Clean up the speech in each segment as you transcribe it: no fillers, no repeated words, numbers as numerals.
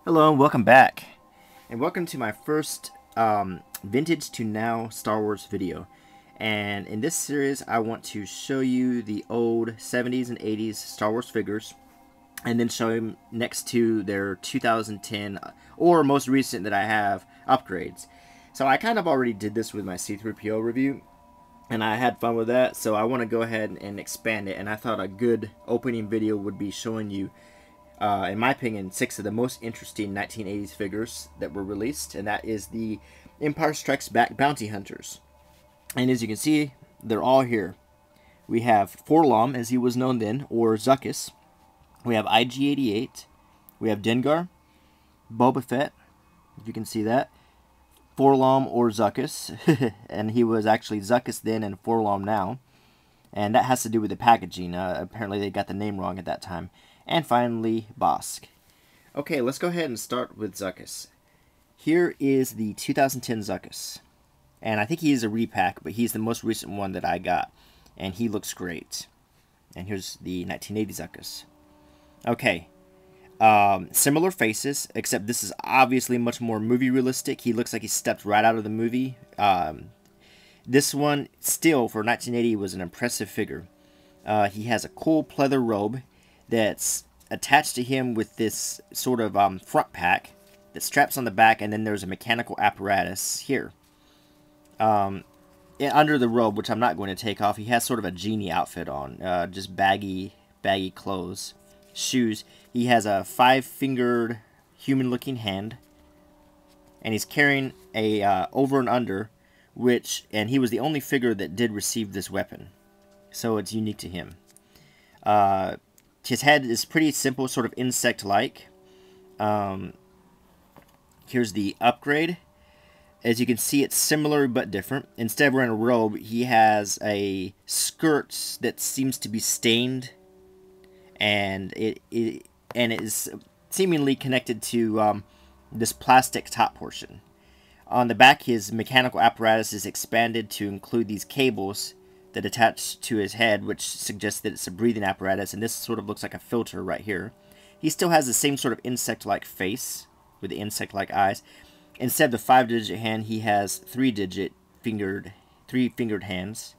Hello and welcome back, and welcome to my first vintage to now Star Wars video. And in this series I want to show you the old 70s and 80s Star Wars figures, and then show them next to their 2010 or most recent that I have upgrades. So I kind of already did this with my C-3PO review, and I had fun with that, so I want to go ahead and expand it. And I thought a good opening video would be showing you, in my opinion, 6 of the most interesting 1980s figures that were released, and that is the Empire Strikes Back Bounty Hunters. And as you can see, they're all here. We have 4-LOM, as he was known then, or Zuckuss. We have IG-88. We have Dengar, Boba Fett, if you can see that, 4-LOM or Zuckuss, and he was actually Zuckuss then and 4-LOM now, and that has to do with the packaging. Apparently they got the name wrong at that time. And finally, Bossk. Okay, let's go ahead and start with Zuckuss. Here is the 2010 Zuckuss, and I think he is a repack, but he's the most recent one that I got, and he looks great. And here's the 1980 Zuckuss. Okay, similar faces, except this is obviously much more movie realistic. He looks like he stepped right out of the movie. This one, still, for 1980, was an impressive figure. He has a cool pleather robe that's attached to him with this sort of front pack that straps on the back, and then there's a mechanical apparatus here. Under the robe, which I'm not going to take off, he has sort of a genie outfit on, just baggy clothes. Shoes. He has a 5-fingered human-looking hand, and he's carrying a over and under, and he was the only figure that did receive this weapon, so it's unique to him. His head is pretty simple, sort of insect-like. Here's the upgrade. As you can see, it's similar but different. Instead of wearing a robe, he has a skirt that seems to be stained, and it is seemingly connected to this plastic top portion. On the back, his mechanical apparatus is expanded to include these cables that attach to his head, which suggests that it's a breathing apparatus, and this sort of looks like a filter right here. He still has the same sort of insect-like face with the insect-like eyes. Instead of the 5-digit hand, he has 3-digit three-fingered hands,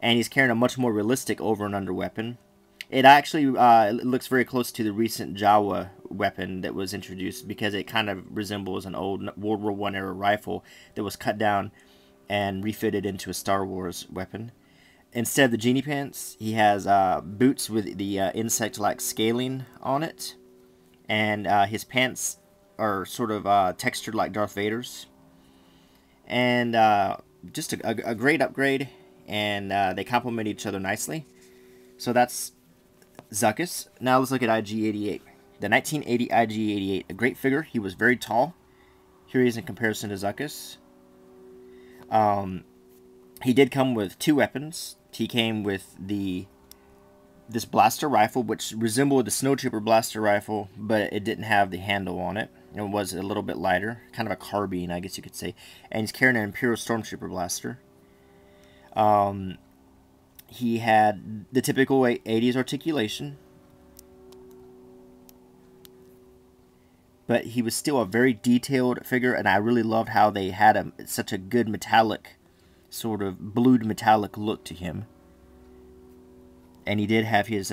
and he's carrying a much more realistic over and under weapon. It actually looks very close to the recent Jawa weapon that was introduced, because it kind of resembles an old World War I era rifle that was cut down and refitted into a Star Wars weapon. Instead of the genie pants, he has boots with the insect-like scaling on it, and his pants are sort of textured like Darth Vader's. And just a great upgrade, and they complement each other nicely. So that's Zuckuss. Now let's look at IG-88. The 1980 IG-88, a great figure. He was very tall. Here he is in comparison to Zuckuss. He did come with 2 weapons. He came with this blaster rifle, which resembled the Snowtrooper blaster rifle, but it didn't have the handle on it. It was a little bit lighter, kind of a carbine, I guess you could say. And he's carrying an Imperial Stormtrooper blaster. He had the typical 80s articulation, but he was still a very detailed figure, and I really loved how they had such a good metallic, sort of blued metallic look to him. And he did have his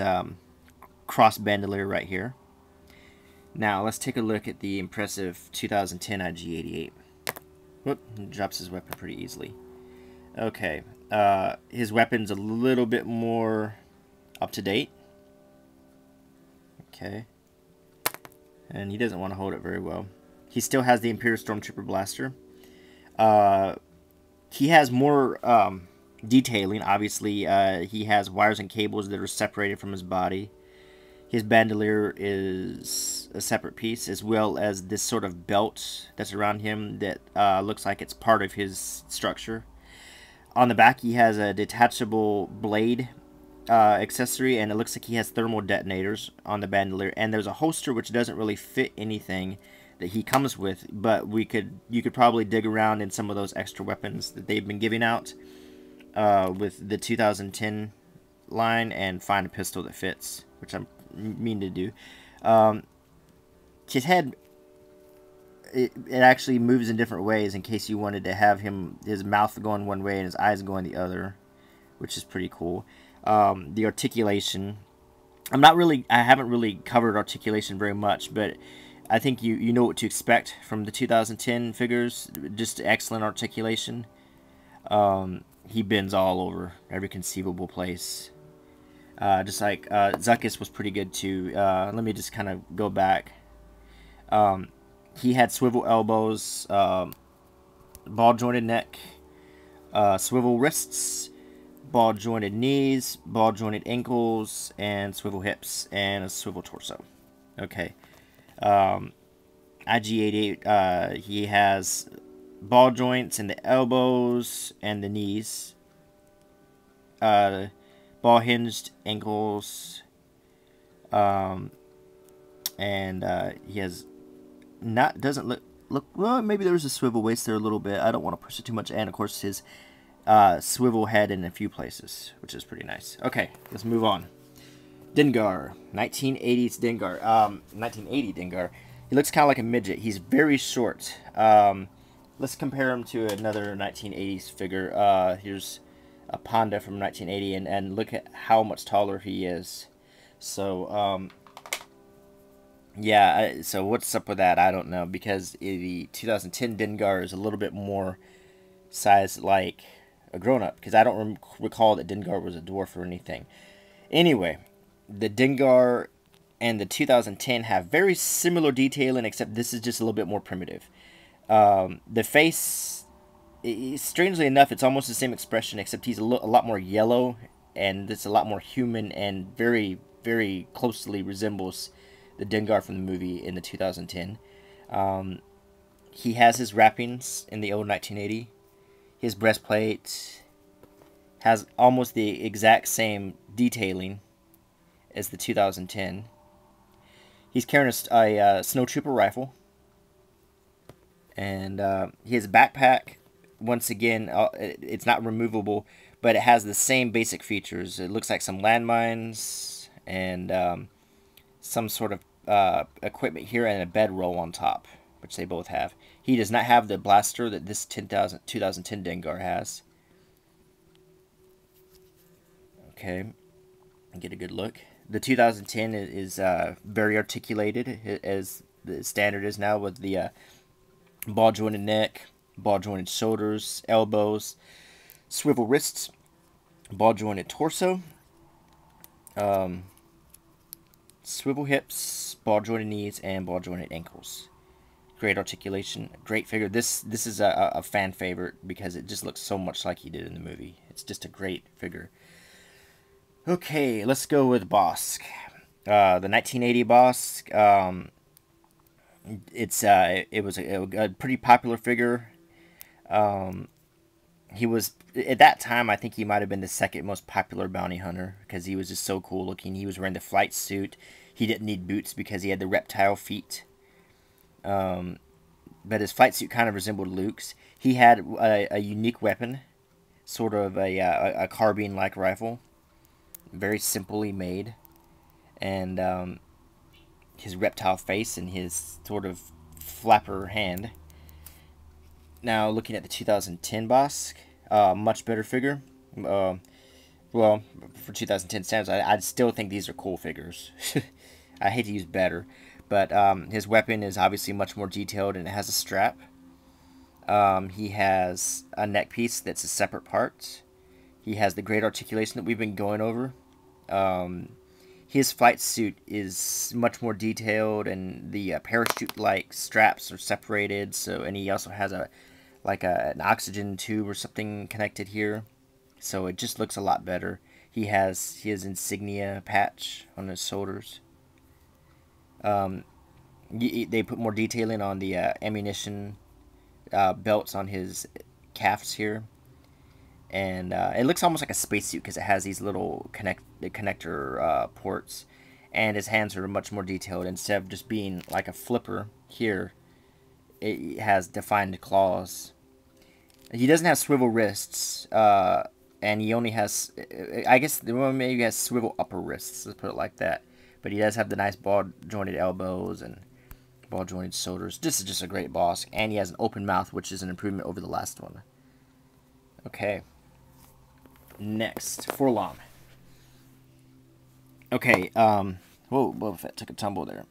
cross bandolier right here. Now let's take a look at the impressive 2010 IG-88. Whoop, he drops his weapon pretty easily. Okay, his weapon's a little bit more up to date. Okay. And he doesn't want to hold it very well. He still has the Imperial Stormtrooper blaster. He has more detailing, obviously. He has wires and cables that are separated from his body. His bandolier is a separate piece, as well as this sort of belt that's around him that looks like it's part of his structure. On the back, he has a detachable blade accessory, and it looks like he has thermal detonators on the bandolier. And there's a holster which doesn't really fit anything that he comes with, but you could probably dig around in some of those extra weapons that they've been giving out with the 2010 line and find a pistol that fits, which I mean to do. His head it actually moves in different ways in case you wanted to have his mouth going one way and his eyes going the other, which is pretty cool. The articulation, I haven't really covered articulation very much, but I think you know what to expect from the 2010 figures. Just excellent articulation. He bends all over every conceivable place. Just like Zuckuss was pretty good too. Let me just kind of go back. He had swivel elbows, ball jointed neck, swivel wrists, ball jointed knees, ball jointed ankles, and swivel hips, and a swivel torso. Okay. IG-88, he has ball joints in the elbows and the knees, ball hinged ankles, and he has doesn't look well, maybe there's a swivel waist there a little bit. I don't want to push it too much, and of course his swivel head in a few places, which is pretty nice. Okay, let's move on. Dengar, 1980s Dengar, 1980 Dengar. He looks kind of like a midget. He's very short. Let's compare him to another 1980s figure. Here's a Panda from 1980, and look at how much taller he is. So, yeah, so what's up with that? I don't know, because the 2010 Dengar is a little bit more size like a grown-up, because I don't recall that Dengar was a dwarf or anything. Anyway, the Dengar and the 2010 have very similar detailing, except this is just a little bit more primitive. The face, strangely enough, it's almost the same expression, except he's a lot more yellow, and it's a lot more human, and very, very closely resembles the Dengar from the movie in the 2010. He has his wrappings in the old 1980. His breastplate has almost the exact same detailing as the 2010. He's carrying a snowtrooper rifle. And he has a backpack. Once again, it's not removable, but it has the same basic features. It looks like some landmines and some sort of equipment here and a bedroll on top, which they both have. He does not have the blaster that this 2010 Dengar has. Okay, get a good look. The 2010 is very articulated, as the standard is now, with the ball jointed neck, ball jointed shoulders, elbows, swivel wrists, ball jointed torso, swivel hips, ball jointed knees, and ball jointed ankles. Great articulation, great figure. This is a fan favorite because it just looks so much like he did in the movie. It's just a great figure. Okay, let's go with Bossk. The 1980 Bossk. It was a pretty popular figure. He was, at that time, I think he might have been the second most popular bounty hunter because he was just so cool looking. He was wearing the flight suit. He didn't need boots because he had the reptile feet. But his flight suit kind of resembled Luke's. He had a unique weapon, sort of a carbine-like rifle. Very simply made. And his reptile face and his sort of flapper hand. Now, looking at the 2010 Bossk, much better figure. Well, for 2010 standards, I still think these are cool figures. I hate to use better, but his weapon is obviously much more detailed, and it has a strap. He has a neck piece that's a separate part. He has the great articulation that we've been going over. His flight suit is much more detailed, and the parachute-like straps are separated. So, and he also has an oxygen tube or something connected here. So it just looks a lot better. He has his insignia patch on his shoulders. They put more detailing on the ammunition belts on his calves here. And it looks almost like a spacesuit because it has these little connector ports. And his hands are much more detailed. Instead of just being like a flipper here, it has defined claws. He doesn't have swivel wrists. And he only has, I guess, maybe he has swivel upper wrists. Let's put it like that. But he does have the nice ball jointed elbows and Ball jointed shoulders. This is just a great boss. And he has an open mouth, which is an improvement over the last one. Okay. Next, Forlom. Okay, whoa, Boba Fett took a tumble there.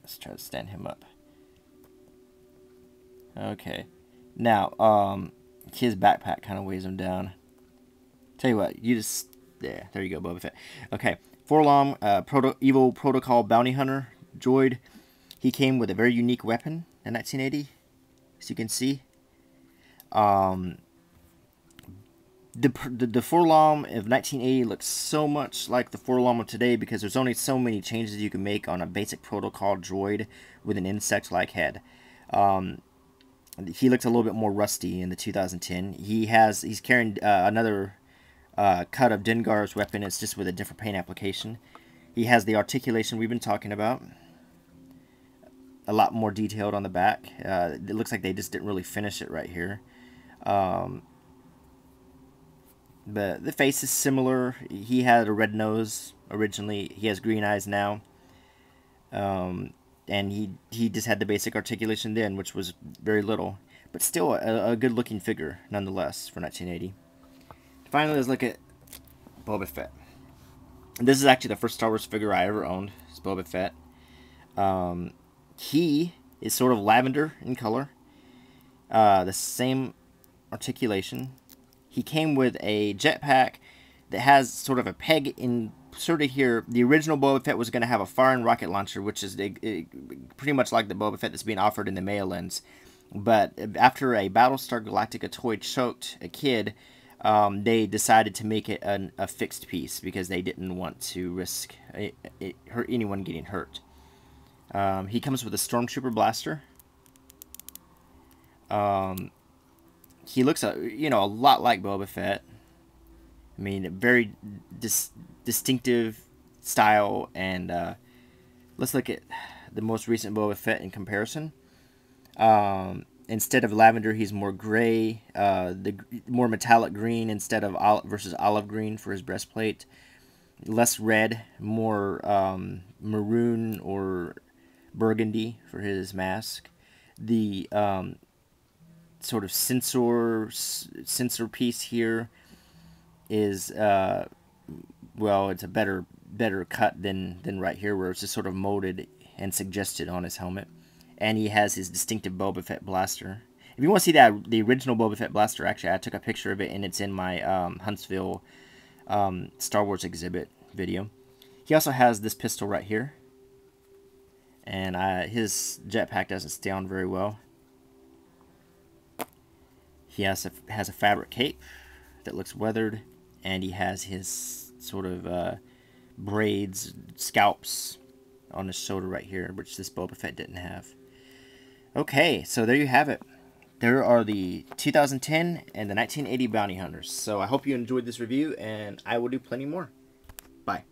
Let's try to stand him up. Okay. Now, his backpack kind of weighs him down. Tell you what, you just... there you go, Boba Fett. Okay, Forlom, evil protocol bounty hunter, droid. He came with a very unique weapon in 1980, as you can see. The Forlom of 1980 looks so much like the Forlom of today because there's only so many changes you can make on a basic protocol droid with an insect-like head. He looks a little bit more rusty in the 2010. He's carrying another cut of Dengar's weapon. It's just with a different paint application. He has the articulation we've been talking about. A lot more detailed on the back. It looks like they just didn't really finish it right here. But the face is similar. He had a red nose originally. He has green eyes now. And he just had the basic articulation then, which was very little. But still a good-looking figure, nonetheless, for 1980. Finally, let's look at Boba Fett. This is actually the first Star Wars figure I ever owned. It's Boba Fett. He is sort of lavender in color. The same articulation. He came with a jetpack that has sort of a peg inserted here. The original Boba Fett was going to have a firing rocket launcher, which is pretty much like the Boba Fett that's being offered in the mail-ins. But after a Battlestar Galactica toy choked a kid, they decided to make it a fixed piece because they didn't want to risk anyone getting hurt. He comes with a Stormtrooper blaster. He looks a lot like Boba Fett. I mean, a very distinctive style. And let's look at the most recent Boba Fett in comparison. Instead of lavender, he's more gray. The more metallic green instead of olive green for his breastplate. Less red, more maroon or burgundy for his mask. The sort of sensor piece here is well, it's a better cut than right here, where it's just sort of molded and suggested on his helmet. And he has his distinctive Boba Fett blaster. If you want to see the original Boba Fett blaster, actually, I took a picture of it, and it's in my Huntsville Star Wars exhibit video. He also has this pistol right here. And his jetpack doesn't stay on very well. He has a fabric cape that looks weathered, and he has his sort of braids, scalps on his shoulder right here, which this Boba Fett didn't have. Okay, so there you have it. There are the 2010 and the 1980 Bounty Hunters. So I hope you enjoyed this review, and I will do plenty more. Bye.